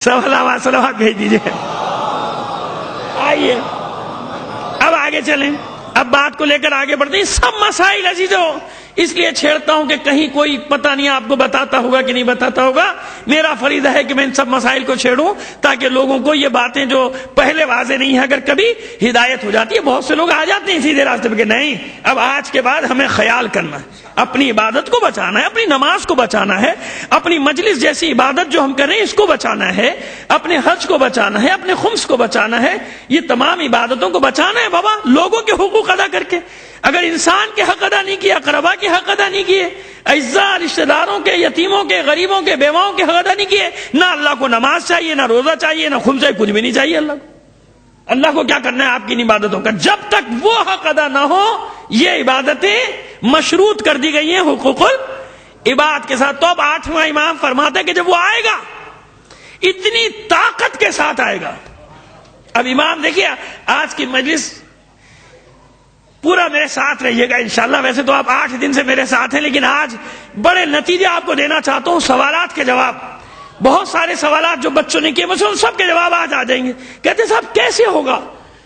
सलावत भेज दीजिए। आइए अब आगे चलें, अब बात को लेकर आगे बढ़ते हैं। सब मसाइल अजीजों इसलिए छेड़ता हूं कि कहीं कोई पता नहीं आपको बताता होगा कि नहीं बताता होगा। मेरा फरीदा है कि मैं इन सब मसाइल को छेड़ूं ताकि लोगों को ये बातें जो पहले वाज़े नहीं है, अगर कभी हिदायत हो जाती है, बहुत से लोग आ जाते हैं सीधे रास्ते पे कि नहीं अब आज के बाद हमें ख्याल करना है, अपनी इबादत को बचाना है, अपनी नमाज को बचाना है, अपनी मजलिस जैसी इबादत जो हम कर रहे हैं इसको बचाना है, अपने हज को बचाना है, अपने खुम्स को बचाना है, ये तमाम इबादतों को बचाना है बाबा, लोगों के हुकूक अदा करके। अगर इंसान के हक अदा नहीं किया, अकरबा के हक अदा नहीं किए, अज्जा रिश्तेदारों के, यतीमों के, गरीबों के, बेवाओं के हक अदा नहीं किए, ना अल्लाह को नमाज चाहिए, ना रोजा चाहिए, ना खुम्स, कुछ भी नहीं चाहिए अल्लाह को। अल्लाह को क्या करना है आपकी इन इबादतों का? जब तक वो हक अदा ना हो ये इबादतें मशरूत कर दी गई हैं हुकूकुल इबाद के साथ। तो अब 8वां इमाम फरमाता है कि जब वो आएगा इतनी ताकत के साथ आएगा। अब इमाम देखिए, आज की मजलिस पूरा मेरे साथ रहिएगा इंशाअल्लाह। वैसे तो आप 8 दिन से मेरे साथ हैं, लेकिन आज बड़े नतीजे आपको देना चाहता हूं, सवालात के जवाब। बहुत सारे सवालात जो बच्चों ने किए मुझसे उन सब के जवाब आज आ जाएंगे। कहते साहब कैसे होगा,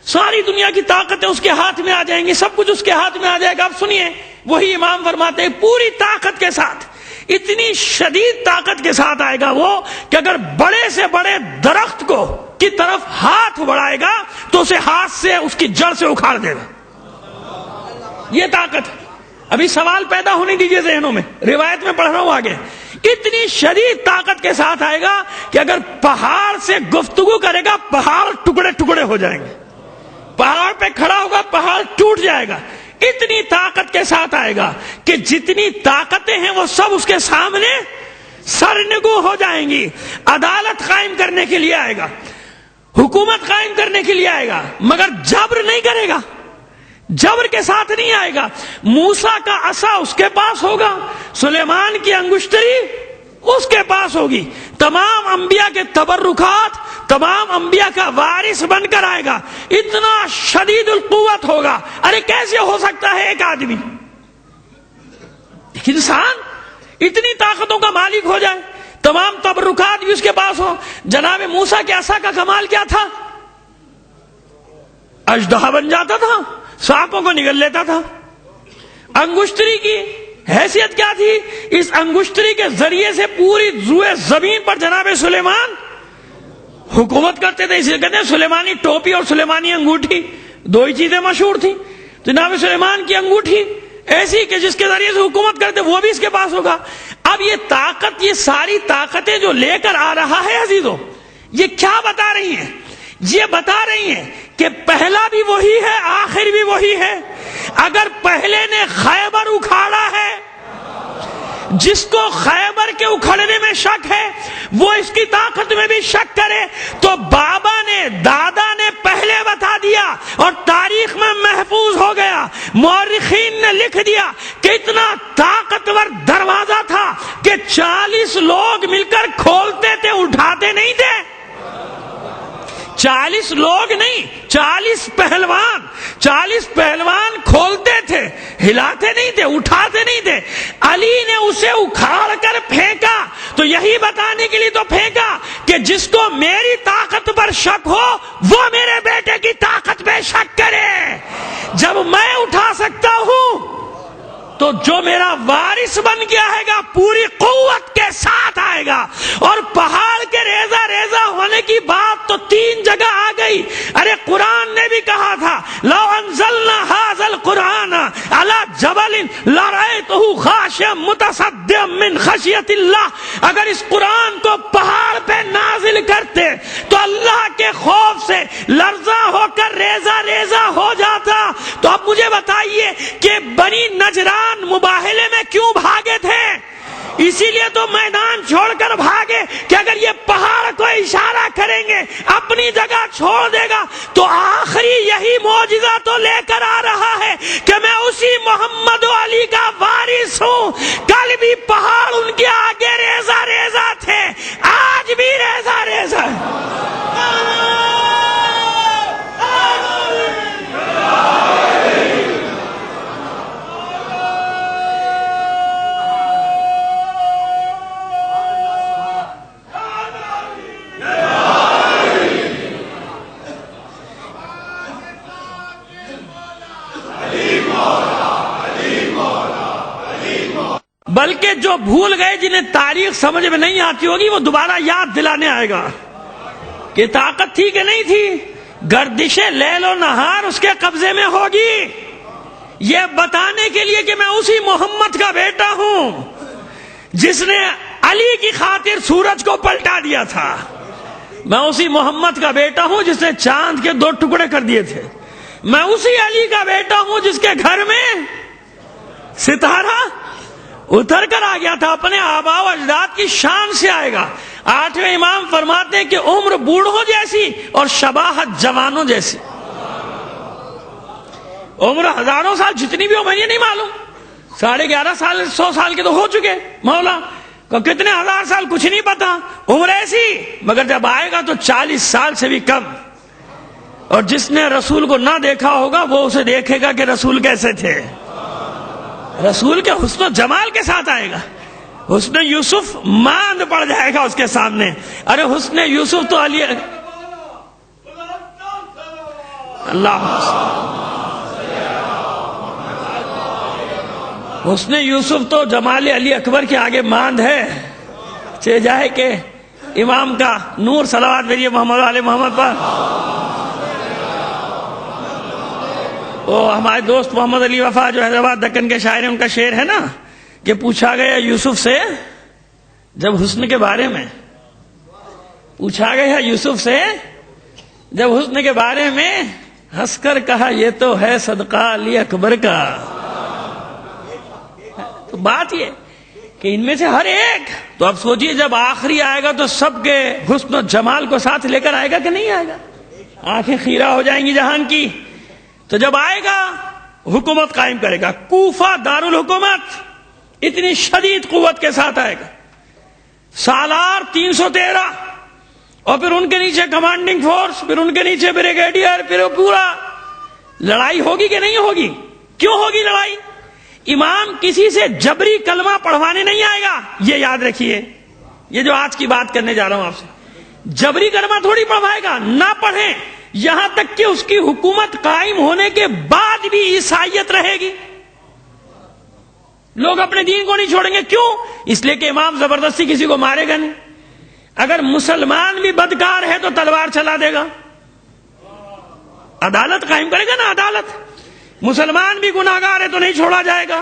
सारी दुनिया की ताकतें उसके हाथ में आ जाएंगी, सब कुछ उसके हाथ में आ जाएगा। अब सुनिए, वही इमाम फरमाते हैं पूरी ताकत के साथ, इतनी शदीद ताकत के साथ आएगा वो कि अगर बड़े से बड़े दरख्त को की तरफ हाथ बढ़ाएगा तो उसे हाथ से उसकी जड़ से उखाड़ देगा। ये ताकत है। अभी सवाल पैदा होने दीजिए ज़हनों में, रिवायत में पढ़ रहा हूं आगे। इतनी शदीद ताकत के साथ आएगा कि अगर पहाड़ से गुफ्तगू करेगा पहाड़ टुकड़े टुकड़े हो जाएंगे, पहाड़ पे खड़ा होगा पहाड़ टूट जाएगा। इतनी ताकत के साथ आएगा कि जितनी ताकतें हैं वो सब उसके सामने सरनगू हो जाएंगी। अदालत कायम करने के लिए आएगा, हुकूमत कायम करने के लिए आएगा, मगर जबर नहीं करेगा, जबर के साथ नहीं आएगा। मूसा का असा उसके पास होगा, सुलेमान की अंगुश्तरी उसके पास होगी। तमाम अंबिया के तबर्रुकात, तमाम अंबिया का वारिस बनकर आएगा। इतना शदीदुल कुव्वत होगा। अरे कैसे हो सकता है एक आदमी, एक इंसान इतनी ताकतों का मालिक हो जाए, तमाम तबर्रुकात भी उसके पास हो। जनाब मूसा के असा का कमाल क्या था? अजदहा बन जाता था, सांपों को निगल लेता था। अंगुश्तरी की हैसियत क्या थी? इस अंगुश्तरी के जरिए से पूरी रुए जमीन पर जनाब सुलेमान हुकूमत करते थे। इसे कहते हैं सुलेमानी टोपी और सुलेमानी अंगूठी, दो ही चीजें मशहूर थी। जनाब सुलेमान की अंगूठी ऐसी कि जिसके जरिए से हुकूमत करते, वो भी इसके पास होगा। अब ये ताकत, ये सारी ताकतें जो लेकर आ रहा है अजीजों, ये क्या बता रही हैं? ये बता रही हैं कि पहला भी वही है, आखिर भी वही है। अगर पहले ने खैबर उखाड़ा है, जिसको खैबर के उखड़ने में शक है वो इसकी ताकत में भी शक करे, तो बाबा ने, दादा ने पहले बता दिया और तारीख में महफूज हो गया। मौरिखीन ने लिख दिया कि इतना ताकतवर दरवाजा था कि 40 लोग मिलकर खोलते थे, उठाते नहीं थे। 40 लोग नहीं, 40 पहलवान खोलते थे, हिलाते नहीं थे, उठाते नहीं थे। अली ने उसे उखाड़ कर फेंका तो यही बताने के लिए तो फेंका कि जिसको मेरी ताकत पर शक हो वो मेरे बेटे की ताकत पे शक करे। जब मैं उठा सकता हूं तो जो मेरा वारिस बन गया है पूरी कुव्वत के साथ आएगा। और पहाड़ के रेजा रेजा होने की बात तो 3 जगह आ गई। अरे कुरान ने भी कहा था, लौ अंज़लना हाज़ल कुरान अला जबलिन लरअयतहु खाशिअम मुतसद्दिअम मिन खशियतिल्लाह। अगर इस कुरान को पहाड़ पे नाजिल करते तो अल्लाह के खौफ से लर्जा होकर रेजा रेजा हो जाता। तो अब मुझे बताइए कि बनी नजरान मुबाहले में क्यों भागे थे? इसीलिए तो मैदान छोड़कर भागे कि अगर ये पहाड़ को इशारा करेंगे, अपनी जगह छोड़ देगा तो आखिरी यही मौजिजा तो लेकर आ रहा है कि मैं उसी मोहम्मद अली का वारिस हूं। कल भी पहाड़ उनके आगे रेजा रेजा थे, आज भी रेजा रेजा है। جو بھول گئے، جنہیں تاریخ سمجھ میں نہیں آتی ہوگی، وہ دوبارہ یاد دلانے آئے گا کہ طاقت تھی کہ نہیں تھی، گردش لیل و نہار اس کے قبضے میں ہوگی، یہ بتانے کے لیے کہ میں اسی محمد کا بیٹا ہوں جس نے علی کی خاطر سورج کو پلٹا دیا تھا، میں اسی محمد کا بیٹا ہوں جس نے چاند کے 2 ٹکڑے کر دیے تھے، میں اسی علی کا بیٹا ہوں جس کے گھر میں ستارہ اتر کر آ گیا تھا، اپنے آباء و اجداد کی شان سے آئے گا۔ 8ویں امام فرماتے ہیں کہ عمر بوڑھوں جیسی اور شباہت جوانوں جیسی، عمر ہزاروں سال جتنی بھی ہو مجھے نہیں معلوم، 11.5 سال 100 سال کے تو ہو چکے، مولا کو کتنے ہزار سال کچھ نہیں پتا، عمر ایسی، مگر جب آئے گا تو 40 سال سے بھی کم، اور جس نے رسول کو نہ دیکھا ہوگا وہ اسے دیکھے گا کہ رسول کیسے تھے، رسول کے حسن و جمال کے ساتھ آئے گا، حسن یوسف ماند پڑ جائے گا اس کے سامنے، ارے حسن یوسف تو علی اللہ، حسن یوسف تو جمال علی اکبر کے آگے ماند ہے، چہ جائے کہ امام کا نور صلوات بھیجیے محمد علی محمد پر۔ وہ ہمارے دوست محمد علی وفا جو حیدرآباد دکن کے شاعر ہیں، ان کا شعر ہے نا کہ پوچھا گیا یوسف سے جب حسن کے بارے میں، پوچھا گیا یوسف سے جب حسن کے بارے میں، ہنس کر کہا یہ تو ہے صدقہ علی اکبر کا۔ تو بات یہ کہ ان میں سے ہر ایک، تو اب سوچئے جب آخری آئے گا تو سب کے حسن و جمال کو ساتھ لے کر آئے گا کہ نہیں آئے گا، آنکھیں خیرہ ہو جائیں گی جہان کی۔ تو جب آئے گا حکومت قائم کرے گا، کوفہ دارالحکومت اتنی شدید قوت کے ساتھ آئے گا، سالار 313، اور پھر ان کے نیچے کمانڈنگ فورس، پھر ان کے نیچے بریگیڈیئر، پھر پورا لڑائی ہوگی کہ نہیں ہوگی؟ کیوں ہوگی لڑائی؟ امام کسی سے جبری کلمہ پڑھوانے نہیں آئے گا، یہ یاد رکھیے، یہ جو آج کی بات کرنے جا رہا ہوں آپ سے، جبری کلمہ تھوڑی پڑھوائے گا، نہ پڑھیں، یہاں تک کہ اس کی حکومت قائم ہونے کے بعد بھی عیسائیت رہے گی، لوگ اپنے دین کو نہیں چھوڑیں گے۔ کیوں؟ اس لیے کہ امام زبردستی کسی کو مارے گا نہیں، اگر مسلمان بھی بدکار ہے تو تلوار چلا دے گا، عدالت قائم کرے گا نا، عدالت، مسلمان بھی گناہگار ہے تو نہیں چھوڑا جائے گا۔